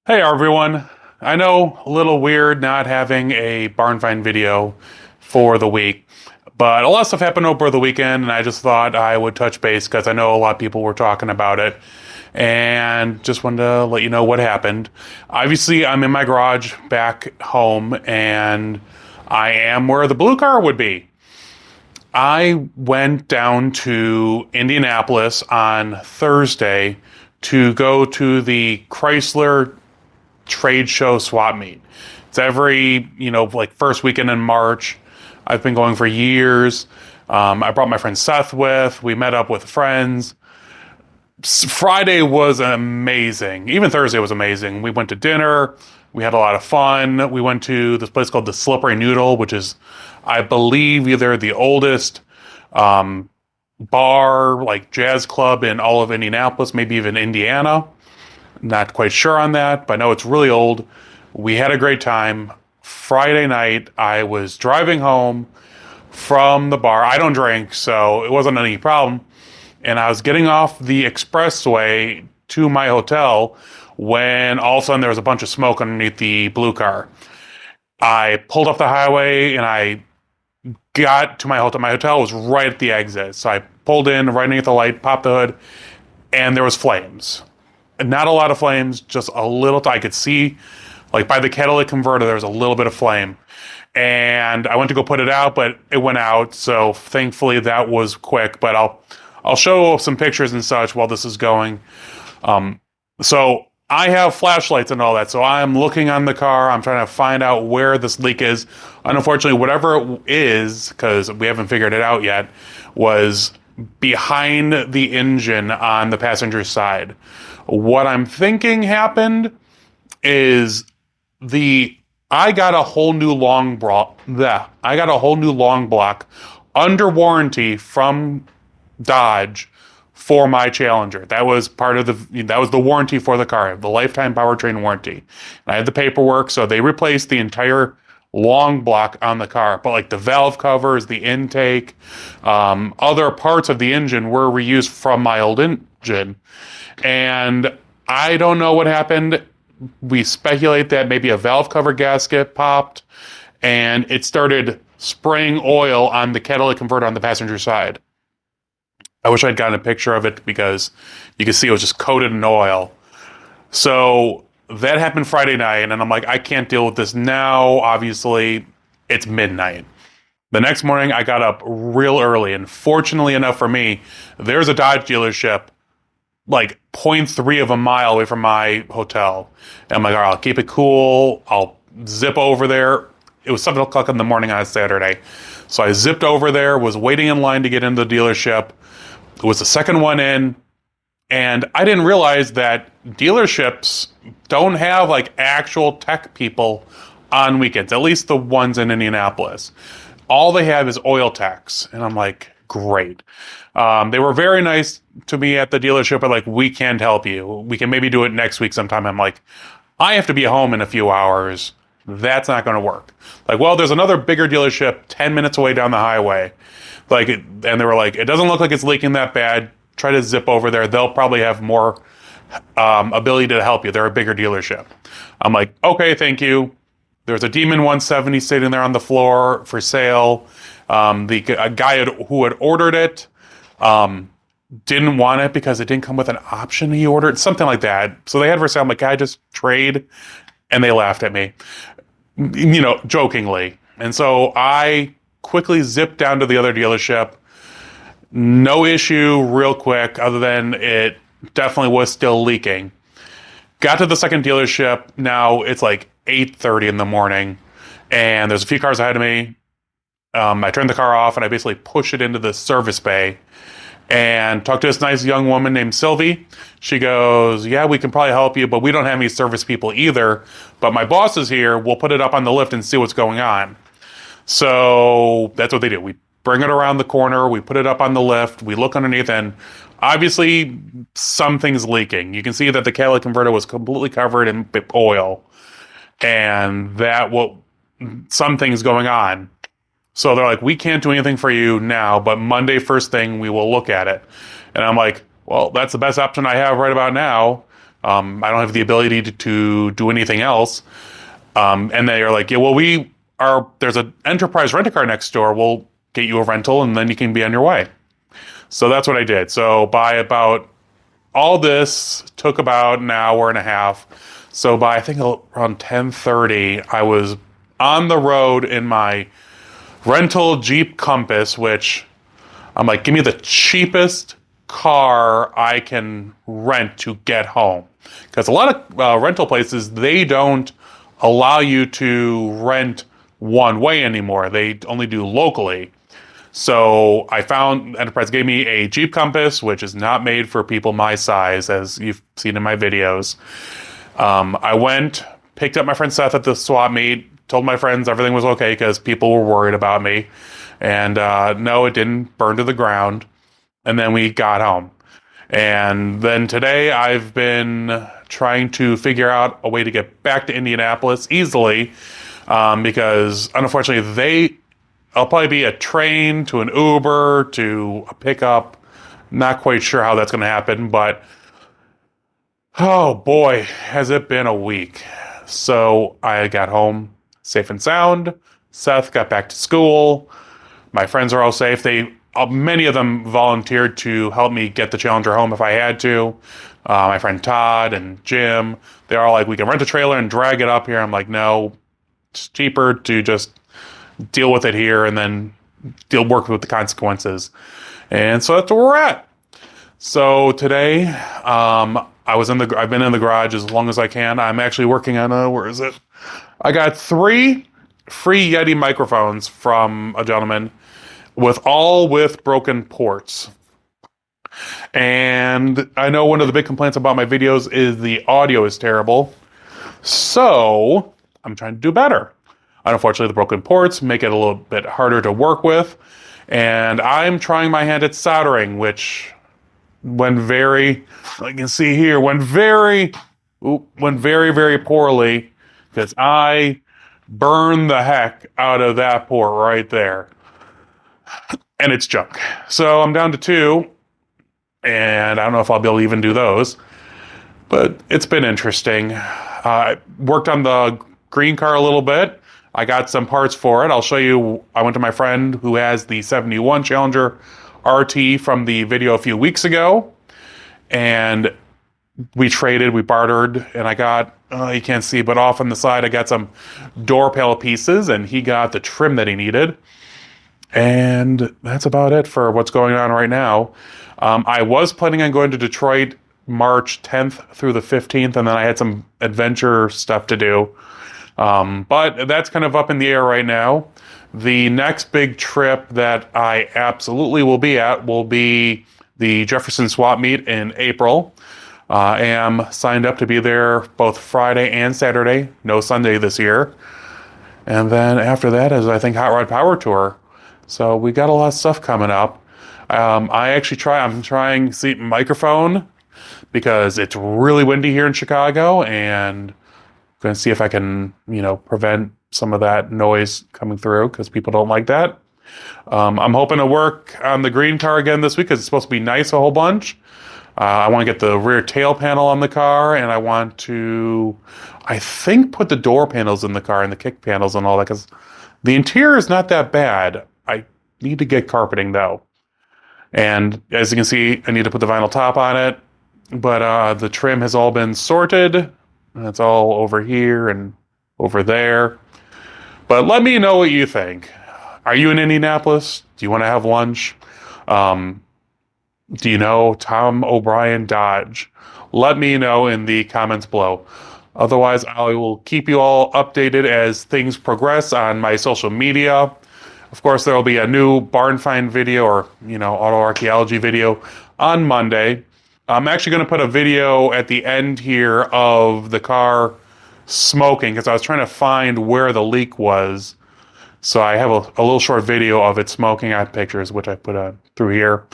Hey everyone. I know a little weird not having a barn find video for the week, but a lot of stuff happened over the weekend and I just thought I would touch base because I know a lot of people were talking about it and just wanted to let you know what happened. Obviously, I'm in my garage back home and I am where the blue car would be. I went down to Indianapolis on Thursday to go to the Chrysler trade show swap meet. It's every, like first weekend in March. I've been going for years. I brought my friend Seth with. We met up with friends. Friday was amazing. Even Thursday was amazing. We went to dinner. We had a lot of fun. We went to this place called the Slippery Noodle, which is, I believe, either the oldest bar, like jazz club in all of Indianapolis, maybe even Indiana. Not quite sure on that, but I know it's really old. We had a great time. Friday night, I was driving home from the bar. I don't drink, so it wasn't any problem. And I was getting off the expressway to my hotel when all of a sudden there was a bunch of smoke underneath the blue car. I pulled off the highway and I got to my hotel. My hotel was right at the exit. So I pulled in right underneath the light, popped the hood, and there was flames. Not a lot of flames, just a little. I could see, like by the catalytic converter, there was a little bit of flame. And I went to go put it out, but it went out. So thankfully that was quick. But I'll show some pictures and such while this is going. So I have flashlights and all that. So I'm looking on the car. I'm trying to find out where this leak is. And unfortunately, whatever it is, because we haven't figured it out yet, was behind the engine on the passenger side. What I'm thinking happened is I got a whole new long block. I got a whole new long block under warranty from Dodge for my Challenger. That was the warranty for the car, the lifetime powertrain warranty. And I had the paperwork, so they replaced the entire long block on the car. But like the valve covers, the intake, other parts of the engine were reused from my old engine. And I don't know what happened. We speculate that maybe a valve cover gasket popped and it started spraying oil on the catalytic converter on the passenger side. I wish I'd gotten a picture of it because you could see it was just coated in oil. So that happened Friday night, and I'm like, I can't deal with this now. Obviously, it's midnight. The next morning, I got up real early, and fortunately enough for me, there's a Dodge dealership like 0.3 of a mile away from my hotel. And I'm like, all right, I'll keep it cool. I'll zip over there. It was 7 o'clock in the morning on a Saturday. So I zipped over there, was waiting in line to get into the dealership. It was the second one in. And I didn't realize that dealerships don't have like actual tech people on weekends, at least the ones in Indianapolis. All they have is oil techs. And I'm like, great. They were very nice to me at the dealership, but like, we can't help you. We can maybe do it next week sometime. I'm like, I have to be home in a few hours. That's not going to work. Like, well, there's another bigger dealership 10 minutes away down the highway. And they were like, it doesn't look like it's leaking that bad. Try to zip over there. They'll probably have more ability to help you. They're a bigger dealership. I'm like, okay, thank you. There's a Demon 170 sitting there on the floor for sale. A guy who had ordered it didn't want it because it didn't come with an option he ordered, something like that. So they had for sale. I'm like, can I just trade? And they laughed at me, jokingly. And so I quickly zipped down to the other dealership. No issue, real quick, other than it definitely was still leaking. Got to the second dealership. Now it's like 8:30 in the morning, and there's a few cars ahead of me. I turned the car off, and I basically pushed it into the service bay and talked to this nice young woman named Sylvie. She goes, yeah, we can probably help you, but we don't have any service people either. But my boss is here. We'll put it up on the lift and see what's going on. So that's what they do. We bring it around the corner. We put it up on the lift. We look underneath, and obviously something's leaking. You can see that the catalytic converter was completely covered in oil, and something's going on. So they're like, we can't do anything for you now, but Monday first thing we will look at it. And I'm like, well, that's the best option I have right about now. I don't have the ability to do anything else. And they are like, yeah, well, there's an enterprise rent-a-car next door. We'll get you a rental and then you can be on your way. So that's what I did. So all this took about an hour and a half. So by I think around 10:30, I was on the road in my rental Jeep Compass, which I'm like, give me the cheapest car I can rent to get home. Because a lot of rental places, they don't allow you to rent one way anymore. They only do locally. So I found Enterprise gave me a Jeep Compass, which is not made for people my size, as you've seen in my videos. I went, picked up my friend Seth at the swap meet, told my friends everything was okay because people were worried about me. And no, it didn't burn to the ground. And then we got home. And then today I've been trying to figure out a way to get back to Indianapolis easily because unfortunately I'll probably be a train to an Uber to a pickup. Not quite sure how that's going to happen, but oh boy, has it been a week. So I got home safe and sound. Seth got back to school. My friends are all safe. Many of them volunteered to help me get the Challenger home if I had to. My friend Todd and Jim, they're all like, we can rent a trailer and drag it up here. I'm like, no, it's cheaper to just deal with it here and then work with the consequences. And so that's where we're at. So today, I've been in the garage as long as I can. I'm actually working on where is it? I got 3 free Yeti microphones from a gentleman with broken ports. And I know one of the big complaints about my videos is the audio is terrible. So I'm trying to do better. Unfortunately, the broken ports make it a little bit harder to work with. And I'm trying my hand at soldering, which went very very poorly because I burned the heck out of that port right there. And it's junk. So I'm down to 2, and I don't know if I'll be able to even do those. But it's been interesting. I worked on the green car a little bit. I got some parts for it. I'll show you. I went to my friend who has the 71 Challenger RT from the video a few weeks ago. And we bartered, and I got, you can't see, but off on the side, I got some door panel pieces, and he got the trim that he needed. And that's about it for what's going on right now. I was planning on going to Detroit March 10th through the 15th, and then I had some adventure stuff to do. But that's kind of up in the air right now. The next big trip that I absolutely will be at will be the Jefferson Swap Meet in April. I am signed up to be there both Friday and Saturday, no Sunday this year. And then after that is, I think, Hot Rod Power Tour. So we got a lot of stuff coming up. I'm trying seat microphone because it's really windy here in Chicago, and I'm going to see if I can, prevent some of that noise coming through because people don't like that. I'm hoping to work on the green car again this week because it's supposed to be nice a whole bunch. I want to get the rear tail panel on the car, and I want to, I think, put the door panels in the car and the kick panels and all that because the interior is not that bad. I need to get carpeting though. And as you can see, I need to put the vinyl top on it, but the trim has all been sorted. And it's all over here and over there. But let me know what you think. Are you in Indianapolis? Do you want to have lunch? Do you know Tom O'Brien Dodge? Let me know in the comments below. Otherwise, I will keep you all updated as things progress on my social media. Of course, there will be a new barn find video or, auto archaeology video on Monday. I'm actually going to put a video at the end here of the car smoking because I was trying to find where the leak was. So I have a little short video of it smoking. I have pictures, which I put through here.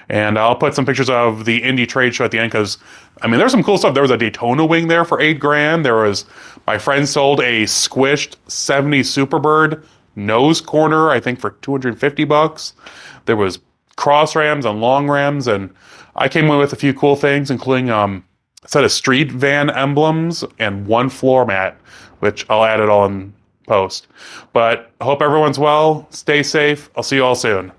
And I'll put some pictures of the Indy trade show at the end because, there's some cool stuff. There was a Daytona wing there for $8,000. My friend sold a squished 70 Superbird nose corner, I think, for $250. There was cross rams and long rams, and I came in with a few cool things, including set of street van emblems, and one floor mat, which I'll add it all in post. But I hope everyone's well. Stay safe. I'll see you all soon.